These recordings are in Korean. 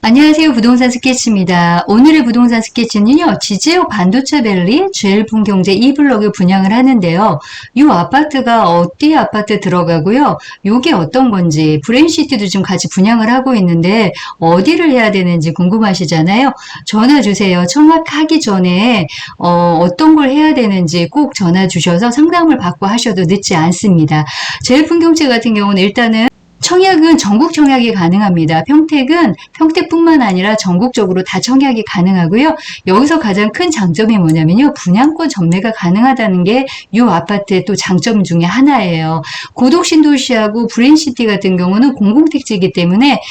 안녕하세요. 부동산 스케치입니다. 오늘의 부동산 스케치는요, 지제오 반도차밸리 제일풍경제 E블록을 분양을 하는데요. 이 아파트가 어디 아파트 들어가고요. 요게 어떤 건지, 브레인시티도 지금 같이 분양을 하고 있는데, 어디를 해야 되는지 궁금하시잖아요. 전화 주세요. 청약하기 전에, 어떤 걸 해야 되는지 꼭 전화 주셔서 상담을 받고 하셔도 늦지 않습니다. 제일풍경제 같은 경우는 일단은 청약은 전국 청약이 가능합니다. 평택뿐만 아니라 전국적으로 다 청약이 가능하고요. 여기서 가장 큰 장점이 뭐냐면요. 분양권 전매가 가능하다는 게 이 아파트의 또 장점 중에 하나예요. 고독신도시하고 브레인시티 같은 경우는 공공택지이기 때문에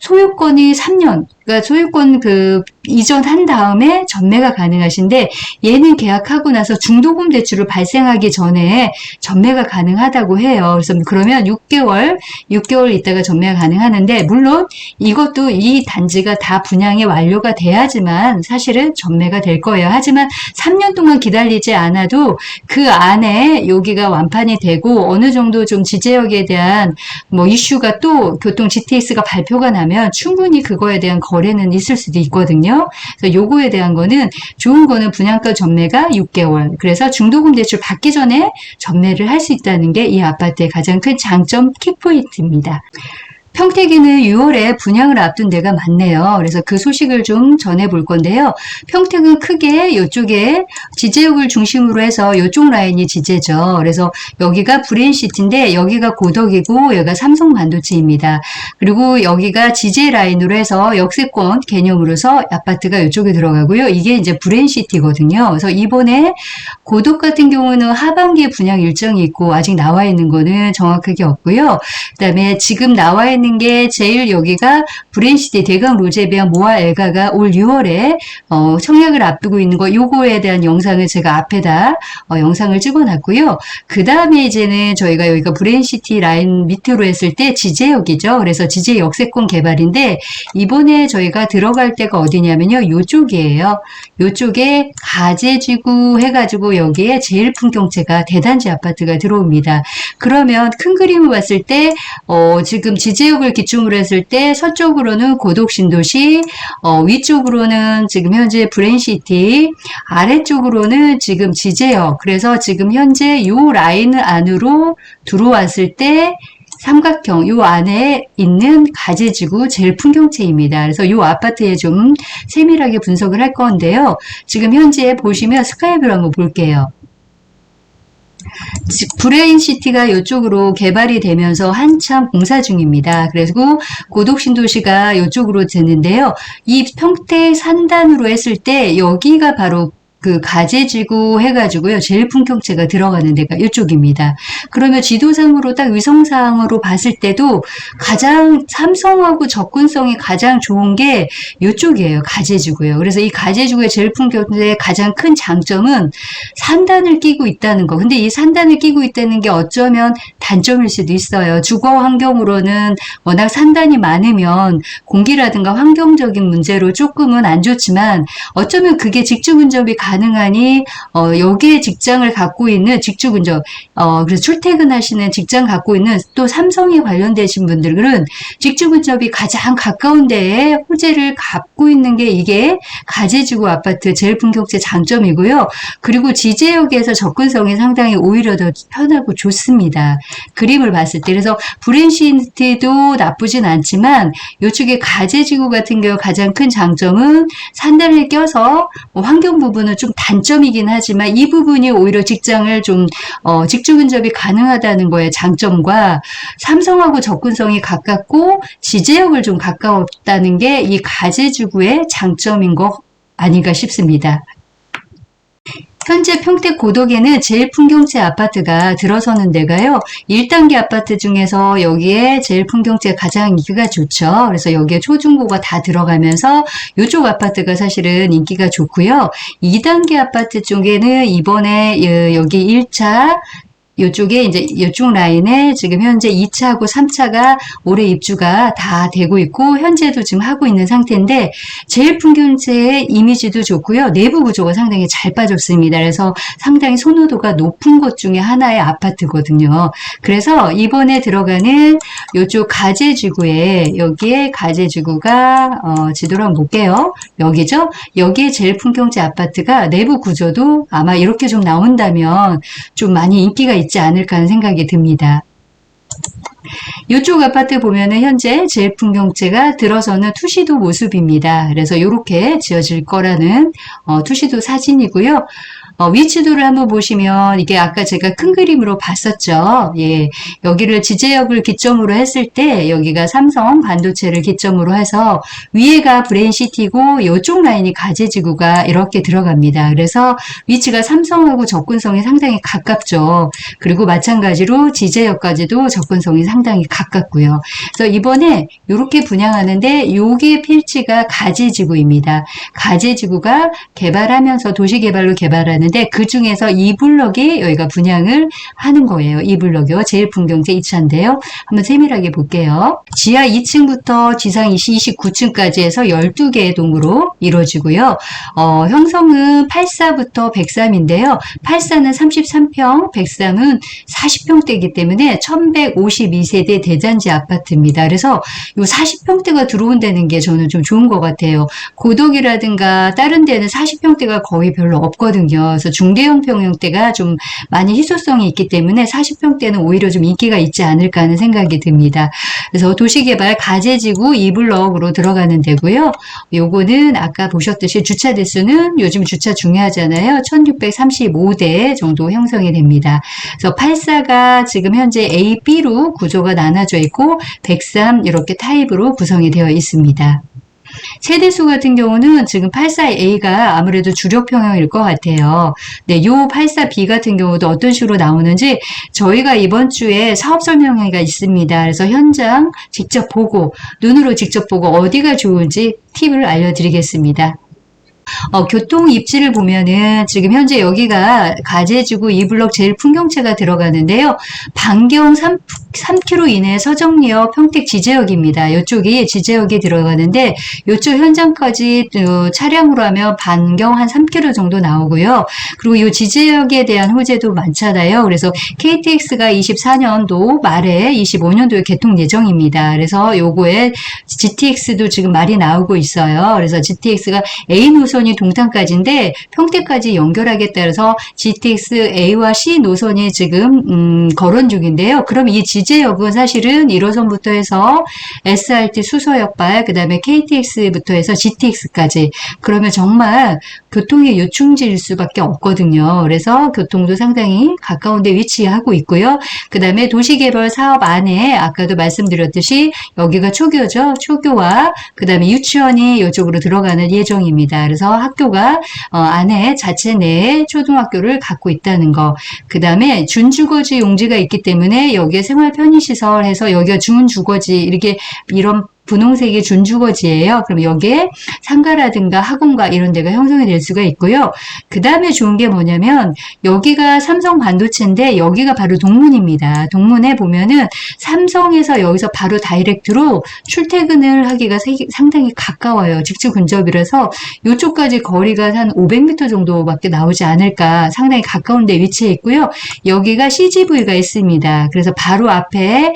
소유권이 3년, 그러니까 소유권 이전한 다음에 전매가 가능하신데 얘는 계약하고 나서 중도금 대출을 발생하기 전에 전매가 가능하다고 해요. 그래서 그러면 6개월 있다가 전매가 가능하는데 물론 이것도 이 단지가 다 분양이 완료가 돼야지만 사실은 전매가 될 거예요. 하지만 3년 동안 기다리지 않아도 그 안에 여기가 완판이 되고 어느 정도 좀 지제역에 대한 뭐 이슈가 또 교통 GTX가 발표가 나면 충분히 그거에 대한 거래는 있을 수도 있거든요. 그래서 요거에 대한 거는 좋은 거는 분양가 전매가 6개월. 그래서 중도금 대출 받기 전에 전매를 할 수 있다는 게 이 아파트의 가장 큰 장점 키포인트입니다. 평택에는 6월에 분양을 앞둔 데가 많네요. 그래서 그 소식을 좀 전해볼 건데요. 평택은 크게 이쪽에 지제역을 중심으로 해서 이쪽 라인이 지제죠. 그래서 여기가 브레인시티인데 여기가 고덕이고 여기가 삼성반도체입니다. 그리고 여기가 지제 라인으로 해서 역세권 개념으로서 아파트가 이쪽에 들어가고요. 이게 이제 브레인시티거든요. 그래서 이번에 고덕 같은 경우는 하반기에 분양 일정이 있고 아직 나와 있는 거는 정확하게 없고요. 그다음에 지금 나와 있는 게 제일 여기가 브레인시티 대강 로제비앙 모아 엘가가 올 6월에 청약을 앞두고 있는 거 요거에 대한 영상을 제가 앞에다 영상을 찍어놨고요. 그 다음에 이제는 저희가 여기가 브레인시티 라인 밑으로 했을 때 지제역이죠. 그래서 지제 역세권 개발인데 이번에 저희가 들어갈 데가 어디냐면요. 요쪽이에요. 요쪽에 가재지구 해가지고 여기에 제일풍경채가 대단지 아파트가 들어옵니다. 그러면 큰 그림을 봤을 때 지금 지제역을 기준으로 했을 때 서쪽으로는 고독신도시, 위쪽으로는 지금 현재 브레인시티, 아래쪽으로는 지금 지제역. 그래서 지금 현재 요 라인 안으로 들어왔을 때 삼각형 요 안에 있는 가재지구 제일풍경채입니다. 그래서 요 아파트에 좀 세밀하게 분석을 할 건데요. 지금 현재 보시면 스카이뷰를 한번 볼게요. 브레인시티가 이쪽으로 개발이 되면서 한참 공사 중입니다. 그리고 고독신도시가 이쪽으로 되는데요. 이 평택 산단으로 했을 때 여기가 바로 그 가재지구 해가지고요. 제일풍경채가 들어가는 데가 이쪽입니다. 그러면 지도상으로 딱 위성상으로 봤을 때도 가장 삼성하고 접근성이 가장 좋은 게 이쪽이에요. 가재지구예요. 그래서 이 가재지구의 제일풍경채의 가장 큰 장점은 산단을 끼고 있다는 거. 근데 이 산단을 끼고 있다는 게 어쩌면 단점일 수도 있어요. 주거 환경으로는 워낙 산단이 많으면 공기라든가 환경적인 문제로 조금은 안 좋지만 어쩌면 그게 직주근접이 가능하니 여기에 직장을 갖고 있는 직주근접 그래서 출퇴근하시는 직장 갖고 있는 또 삼성에 관련되신 분들은 직주근접이 가장 가까운 데에 호재를 갖고 있는 게 이게 가재지구 아파트 제일풍경채 장점이고요. 그리고 지제역에서 접근성이 상당히 오히려 더 편하고 좋습니다. 그림을 봤을 때 그래서 브레인시티도 나쁘진 않지만 이쪽에 가재지구 같은 경우 가장 큰 장점은 산단을 껴서 환경 부분은 좀 단점이긴 하지만 이 부분이 오히려 직장을 좀 직주 근접이 가능하다는 거에 장점과 삼성하고 접근성이 가깝고 지제역을 좀 가까웠다는 게 이 가재지구의 장점인 거 아닌가 싶습니다. 현재 평택 고덕에는 제일풍경채 아파트가 들어서는 데가요. 1단계 아파트 중에서 여기에 제일풍경채가 가장 인기가 좋죠. 그래서 여기에 초중고가 다 들어가면서 이쪽 아파트가 사실은 인기가 좋고요. 2단계 아파트 쪽에는 이번에 여기 1차 요쪽에 이제 이쪽 라인에 지금 현재 2차하고 3차가 올해 입주가 다 되고 있고 현재도 지금 하고 있는 상태인데 제일 풍경제의 이미지도 좋고요. 내부 구조가 상당히 잘 빠졌습니다. 그래서 상당히 선호도가 높은 곳 중에 하나의 아파트거든요. 그래서 이번에 들어가는 요쪽 가제지구에 여기에 가제지구가 지도를 한번 볼게요. 여기죠. 여기에 제일 풍경제 아파트가 내부 구조도 아마 이렇게 좀 나온다면 좀 많이 인기가 있지 않을까 하는 생각이 듭니다. 이쪽 아파트 보면은 현재 제일 풍경제가 들어서는 투시도 모습입니다. 그래서 이렇게 지어질 거라는 투시도 사진이고요. 위치도를 한번 보시면 이게 아까 제가 큰 그림으로 봤었죠. 예, 여기를 지제역을 기점으로 했을 때 여기가 삼성 반도체를 기점으로 해서 위에가 브레인시티고 이쪽 라인이 가제지구가 이렇게 들어갑니다. 그래서 위치가 삼성하고 접근성이 상당히 가깝죠. 그리고 마찬가지로 지제역까지도 접근성이 상당히 가깝고요. 그래서 이번에 이렇게 분양하는데 요게 필지가 가제지구입니다. 가제지구가 개발하면서 도시개발로 개발하는 그 중에서 이 블럭이 여기가 분양을 하는 거예요. 이 블럭이요. 제일 풍경제 2차인데요. 한번 세밀하게 볼게요. 지하 2층부터 지상 29층까지 해서 12개의 동으로 이루어지고요. 형성은 84부터 103인데요. 84는 33평, 103은 40평대이기 때문에 1152세대 대단지 아파트입니다. 그래서 이 40평대가 들어온다는 게 저는 좀 좋은 것 같아요. 고덕이라든가 다른 데는 40평대가 거의 별로 없거든요. 그래서 중대형 평형대가 좀 많이 희소성이 있기 때문에 40평대는 오히려 좀 인기가 있지 않을까 하는 생각이 듭니다. 그래서 도시개발 가제지구 2블럭으로 들어가는 데고요. 요거는 아까 보셨듯이 주차 대수는 요즘 주차 중요하잖아요. 1635대 정도 형성이 됩니다. 그래서 84가 지금 현재 A, B로 구조가 나눠져 있고 103 이렇게 타입으로 구성이 되어 있습니다. 세대수 같은 경우는 지금 84A가 아무래도 주력 평형일 것 같아요. 네, 요 84B 같은 경우도 어떤 식으로 나오는지 저희가 이번 주에 사업 설명회가 있습니다. 그래서 현장 직접 보고 눈으로 직접 보고 어디가 좋은지 팁을 알려드리겠습니다. 교통 입지를 보면은 지금 현재 여기가 가제지구 2블럭 제일 풍경채가 들어가는데요. 반경 3km 이내 서정리역 평택 지제역입니다. 이쪽이 지제역이 들어가는데 이쪽 현장까지 차량으로 하면 반경 한 3km 정도 나오고요. 그리고 이 지제역에 대한 호재도 많잖아요. 그래서 KTX가 24년도 말에 25년도에 개통 예정입니다. 그래서 요거에 GTX도 지금 말이 나오고 있어요. 그래서 GTX가 A 노선이 동탄까지인데 평택까지 연결하겠다 해서 GTX A와 C 노선이 지금 거론 중인데요. 그럼 이 지제역은 사실은 1호선부터 해서 SRT 수서역발 그 다음에 KTX부터 해서 GTX까지 그러면 정말 교통의 요충지일 수밖에 없거든요. 그래서 교통도 상당히 가까운 데 위치하고 있고요. 그 다음에 도시개발 사업 안에 아까도 말씀드렸듯이 여기가 초교죠. 초교와 그 다음에 유치원이 이쪽으로 들어가는 예정입니다. 그래서 학교가 안에 자체 내에 초등학교를 갖고 있다는 거. 그 다음에 준주거지 용지가 있기 때문에 여기에 생활 편의시설 해서 여기가 준주거지 이렇게 이런 분홍색이 준주거지예요. 그럼 여기에 상가라든가 학원가 이런 데가 형성이 될 수가 있고요. 그 다음에 좋은 게 뭐냐면 여기가 삼성 반도체인데 여기가 바로 동문입니다. 동문에 보면은 삼성에서 여기서 바로 다이렉트로 출퇴근을 하기가 상당히 가까워요. 직주 근접이라서 이쪽까지 거리가 한 500m 정도밖에 나오지 않을까 상당히 가까운 데 위치해 있고요. 여기가 CGV가 있습니다. 그래서 바로 앞에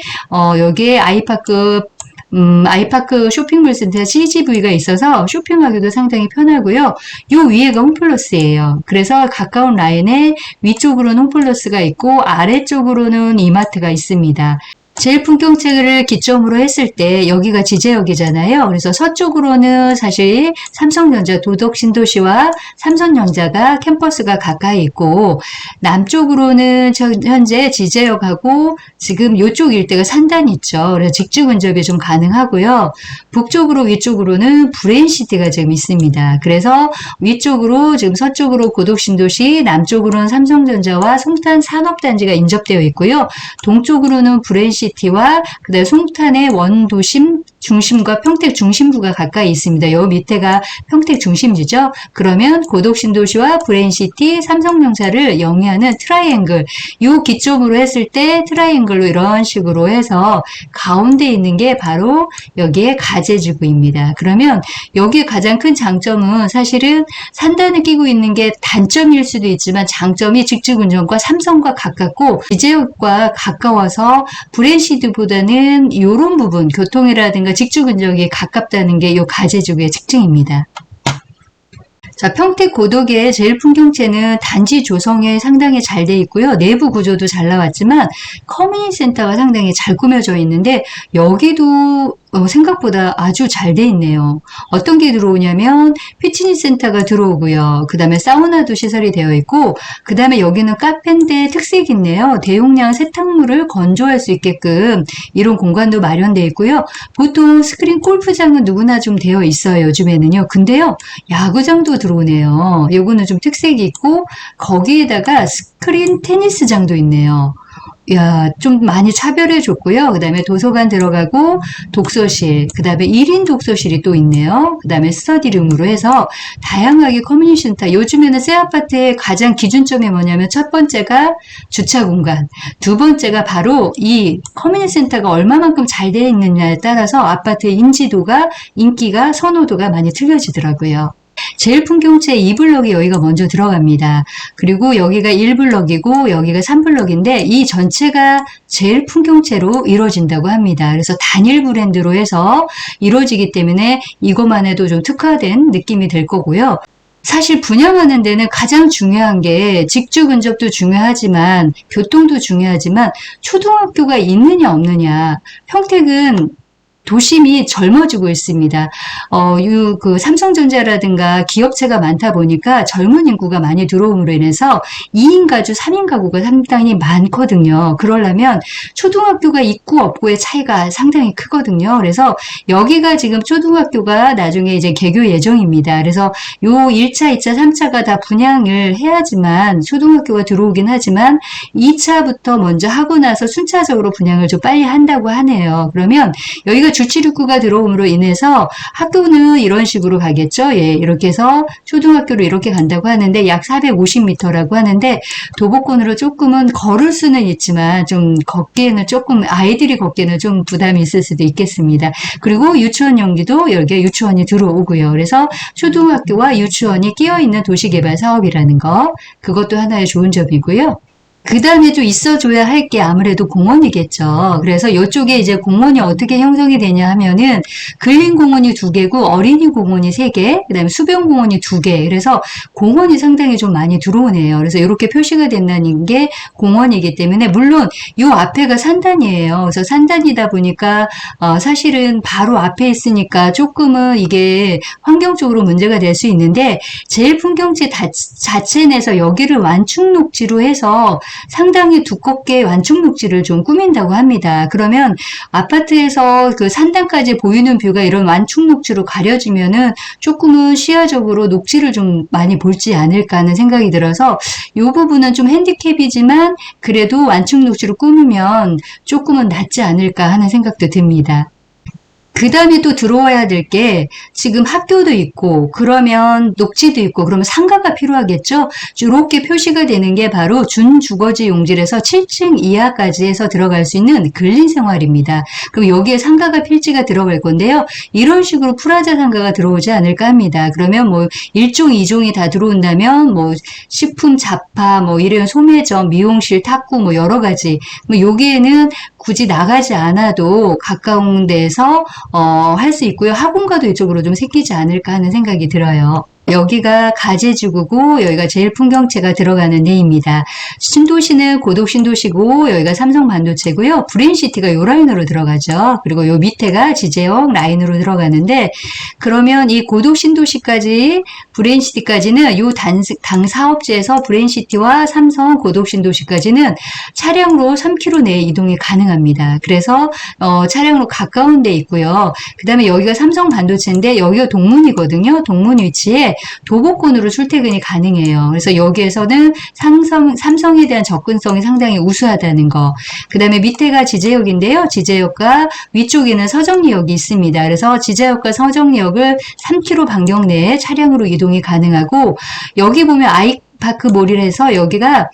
여기에 아이파크 쇼핑몰 센터 CGV가 있어서 쇼핑하기도 상당히 편하고요. 요 위에가 홈플러스예요. 그래서 가까운 라인에 위쪽으로는 홈플러스가 있고 아래쪽으로는 이마트가 있습니다. 제일 풍경채를 기점으로 했을 때 여기가 지제역이잖아요. 그래서 서쪽으로는 사실 삼성전자 도덕신도시와 삼성전자가 캠퍼스가 가까이 있고 남쪽으로는 현재 지제역하고 지금 이쪽 일대가 산단이 있죠. 그래서 직주 근접이 좀 가능하고요. 북쪽으로 위쪽으로는 브레인시티가 지금 있습니다. 그래서 위쪽으로 지금 서쪽으로 고덕신도시 남쪽으로는 삼성전자와 송탄 산업단지가 인접되어 있고요. 동쪽으로는 브레인시티 시티와 그다음에 송탄의 원도심 중심과 평택 중심부가 가까이 있습니다. 요 밑에가 평택 중심지죠. 그러면 고덕신도시와 브레인시티, 삼성명사를 영위하는 트라이앵글, 요 기점으로 했을 때 트라이앵글로 이런 식으로 해서 가운데 있는 게 바로 여기에 가제지구입니다. 그러면 여기에 가장 큰 장점은 사실은 산단을 끼고 있는 게 단점일 수도 있지만 장점이 직주근접과 삼성과 가깝고 지제역과 가까워서 브랜시드보다는 이런 부분 교통이라든가 직주근접이 가깝다는 게 이 가제지구의 특징입니다. 자, 평택 고덕의 제일 풍경채는 단지 조성에 상당히 잘 돼 있고요. 내부 구조도 잘 나왔지만 커뮤니티 센터가 상당히 잘 꾸며져 있는데 여기도 생각보다 아주 잘 돼 있네요. 어떤 게 들어오냐면 피트니스 센터가 들어오고요. 그 다음에 사우나도 시설이 되어 있고 그 다음에 여기는 카페인데 특색이 있네요. 대용량 세탁물을 건조할 수 있게끔 이런 공간도 마련되어 있고요. 보통 스크린 골프장은 누구나 좀 되어 있어요. 요즘에는요. 근데요. 야구장도 들어오네요. 요거는 좀 특색이 있고 거기에다가 스크린 테니스장도 있네요. 야, 좀 많이 차별해 줬고요. 그 다음에 도서관 들어가고 독서실, 그 다음에 1인 독서실이 또 있네요. 그 다음에 스터디룸으로 해서 다양하게 커뮤니티 센터. 요즘에는 새 아파트의 가장 기준점이 뭐냐면 첫 번째가 주차 공간, 두 번째가 바로 이 커뮤니티 센터가 얼마만큼 잘 되어 있느냐에 따라서 아파트의 인지도가, 인기가, 선호도가 많이 틀려지더라고요. 제일 풍경채 2블럭이 여기가 먼저 들어갑니다. 그리고 여기가 1블럭이고 여기가 3블럭인데 이 전체가 제일 풍경채로 이루어진다고 합니다. 그래서 단일 브랜드로 해서 이루어지기 때문에 이것만 해도 좀 특화된 느낌이 될 거고요. 사실 분양하는 데는 가장 중요한 게 직주 근접도 중요하지만 교통도 중요하지만 초등학교가 있느냐 없느냐. 평택은 도심이 젊어지고 있습니다. 그 삼성전자라든가 기업체가 많다 보니까 젊은 인구가 많이 들어옴으로 인해서 2인 가구, 3인 가구가 상당히 많거든요. 그러려면 초등학교가 있고 없고의 차이가 상당히 크거든요. 그래서 여기가 지금 초등학교가 나중에 이제 개교 예정입니다. 그래서 요 1차, 2차, 3차가 다 분양을 해야지만 초등학교가 들어오긴 하지만 2차부터 먼저 하고 나서 순차적으로 분양을 좀 빨리 한다고 하네요. 그러면 여기가 주치luc구가 들어옴으로 인해서 학교는 이런 식으로 가겠죠. 예, 이렇게 해서 초등학교로 이렇게 간다고 하는데 약 450m라고 하는데 도보권으로 조금은 걸을 수는 있지만 좀 걷기에는 조금 아이들이 걷기에는 좀 부담이 있을 수도 있겠습니다. 그리고 유치원 용지도 여기에 유치원이 들어오고요. 그래서 초등학교와 유치원이 끼어있는 도시개발 사업이라는 거 그것도 하나의 좋은 점이고요. 그 다음에 좀 있어줘야 할 게 아무래도 공원이겠죠. 그래서 이쪽에 이제 공원이 어떻게 형성이 되냐 하면은 근린공원이 2개고 어린이 공원이 3개, 그 다음에 수변공원이 2개. 그래서 공원이 상당히 좀 많이 들어오네요. 그래서 이렇게 표시가 된다는 게 공원이기 때문에 물론 이 앞에가 산단이에요. 그래서 산단이다 보니까 사실은 바로 앞에 있으니까 조금은 이게 환경적으로 문제가 될 수 있는데 제일 풍경지 자체 내서 여기를 완충 녹지로 해서 상당히 두껍게 완충 녹지를 좀 꾸민다고 합니다. 그러면 아파트에서 그 산단까지 보이는 뷰가 이런 완충 녹지로 가려지면은 조금은 시야적으로 녹지를 좀 많이 볼지 않을까 하는 생각이 들어서 이 부분은 좀 핸디캡이지만 그래도 완충 녹지로 꾸미면 조금은 낫지 않을까 하는 생각도 듭니다. 그 다음에 또 들어와야 될 게 지금 학교도 있고 그러면 녹지도 있고 그러면 상가가 필요하겠죠. 이렇게 표시가 되는 게 바로 준주거지 용지에서 7층 이하까지 해서 들어갈 수 있는 근린생활입니다. 그럼 여기에 상가가 필지가 들어갈 건데요. 이런 식으로 프라자 상가가 들어오지 않을까 합니다. 그러면 뭐 1종, 2종이 다 들어온다면 뭐 식품, 잡화, 뭐 이런 소매점, 미용실, 탁구 뭐 여러 가지 뭐 여기에는 굳이 나가지 않아도 가까운 데서 할 수 있고요. 학원가도 이쪽으로 좀 생기지 않을까 하는 생각이 들어요. 여기가 가제지구고 여기가 제일 풍경채가 들어가는 데입니다. 신도시는 고덕 신도시고 여기가 삼성 반도체고요. 브랜시티가 요 라인으로 들어가죠. 그리고 요 밑에가 지제역 라인으로 들어가는데 그러면 이 고덕 신도시까지 브랜시티까지는 요 당 사업지에서 브랜시티와 삼성 고덕 신도시까지는 차량으로 3km 내에 이동이 가능합니다. 그래서 차량으로 가까운 데 있고요. 그 다음에 여기가 삼성 반도체인데 여기가 동문이거든요. 동문 위치에 도보권으로 출퇴근이 가능해요. 그래서 여기에서는 삼성에 대한 접근성이 상당히 우수하다는 거. 그 다음에 밑에가 지제역인데요. 지제역과 위쪽에는 서정리역이 있습니다. 그래서 지제역과 서정리역을 3km 반경 내에 차량으로 이동이 가능하고, 여기 보면 아이파크몰이라 해서 여기가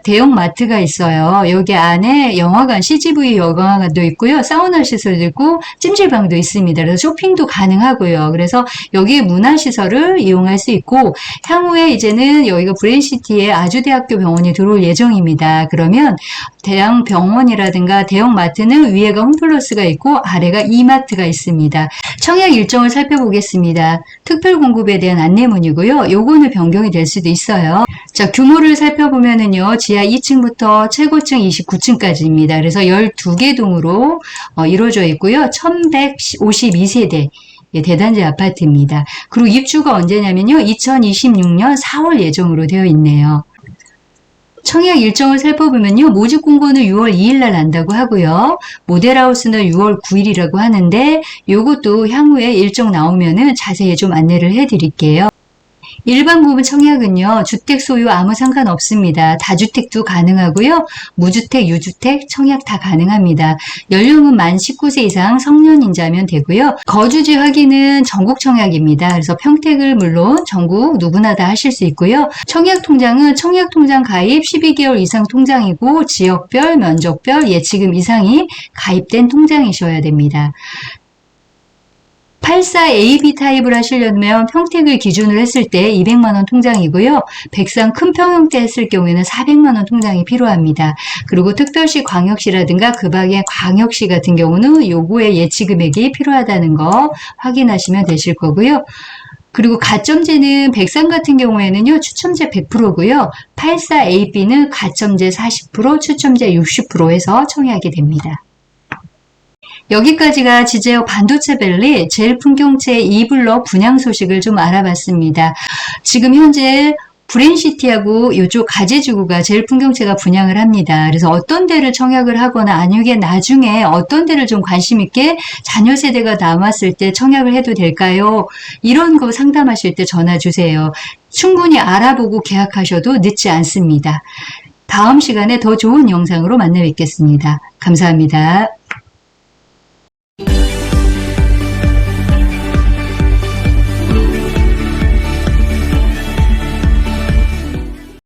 대형 마트가 있어요. 여기 안에 영화관, CGV 영화관도 있고요. 사우나 시설도 있고 찜질방도 있습니다. 그래서 쇼핑도 가능하고요. 그래서 여기 문화시설을 이용할 수 있고, 향후에 이제는 여기가 브레인시티에 아주대학교 병원이 들어올 예정입니다. 그러면 대형 병원이라든가 대형 마트는 위에가 홈플러스가 있고 아래가 이마트가 있습니다. 청약 일정을 살펴보겠습니다. 특별 공급에 대한 안내문이고요. 요거는 변경이 될 수도 있어요. 자, 규모를 살펴보면은요, 지하 2층부터 최고층 29층까지입니다. 그래서 12개 동으로 이루어져 있고요. 1152세대. 예, 대단지 아파트입니다. 그리고 입주가 언제냐면요, 2026년 4월 예정으로 되어 있네요. 청약 일정을 살펴보면요, 모집 공고는 6월 2일 날 난다고 하고요. 모델하우스는 6월 9일이라고 하는데, 요것도 향후에 일정 나오면은 자세히 좀 안내를 해드릴게요. 일반 부분 청약은요, 주택 소유 아무 상관없습니다. 다주택도 가능하고요. 무주택, 유주택, 청약 다 가능합니다. 연령은 만 19세 이상 성년인자면 되고요. 거주지 확인은 전국 청약입니다. 그래서 평택을 물론 전국 누구나 다 하실 수 있고요. 청약 통장은 청약 통장 가입 12개월 이상 통장이고, 지역별, 면적별, 예치금 이상이 가입된 통장이셔야 됩니다. 84AB 타입을 하시려면 평택을 기준으로 했을 때 200만원 통장이고요. 백상 큰 평형대 했을 경우에는 400만원 통장이 필요합니다. 그리고 특별시, 광역시라든가 그 밖의 광역시 같은 경우는 요거의 예치 금액이 필요하다는 거 확인하시면 되실 거고요. 그리고 가점제는 백상 같은 경우에는요, 추첨제 100%고요. 84AB는 가점제 40%, 추첨제 60% 해서 청약이 됩니다. 여기까지가 지제역 반도체밸리 제일풍경채 2블럭 분양 소식을 좀 알아봤습니다. 지금 현재 브레인시티하고 이쪽 가재지구가 제일풍경채가 분양을 합니다. 그래서 어떤 데를 청약을 하거나 아니면 나중에 어떤 데를 좀 관심 있게 자녀 세대가 남았을 때 청약을 해도 될까요? 이런 거 상담하실 때 전화 주세요. 충분히 알아보고 계약하셔도 늦지 않습니다. 다음 시간에 더 좋은 영상으로 만나 뵙겠습니다. 감사합니다.